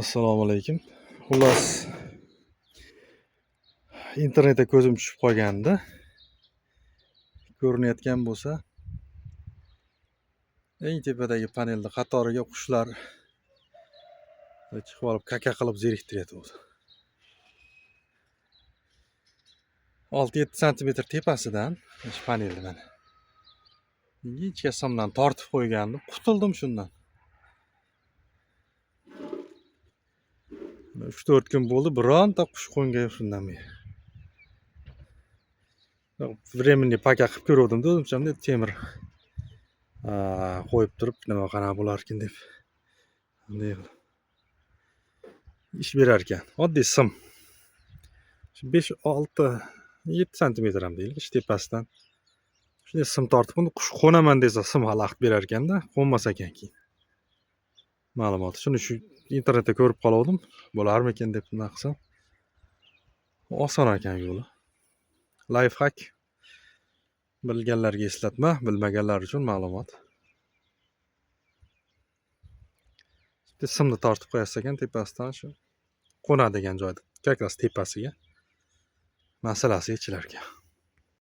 Assalomu alaykum. Xullas, internetga ko'zim tushib qolgandi. Ko'rinayotgan bo'lsa, eng tepadagi panelda qatoriga qushlar chiqib olib kaka qilib zeriktiryapti o'zi. 6-7 santimetr tepasidan shu panelni mana ingichka simdan tortib qo'ygandim, qutuldim shundan. 3-4 kun bo'ldi, bironta qush qo'ngan shundan beri. Временный paka qilib ko'rdim-da, o'zimchamda temir qo'yib turib nima qanaqa bo'larkin deb. Bunday ish berar ekan. Oddiy sim. 5, 6, 7 santimetr ham deylik, ish tepasidan. Shunday sim tortib, uni qush qo'naman desa sim xalaqit berar ekanda, qo'nmas ekan keyin. Ma'lumot. Shuni shu internetda ko'rib qoldim. Bo'larmikin deb nima qilsam. Oson ekan yo'li. Life hack. Bilganlarga eslatma, bilmaganlar uchun ma'lumot. Simni tortib qo'yasiz ekan tepasidan shu qo'nadigan joyda, как раз tepasiga. Masalasi yechilar ekan.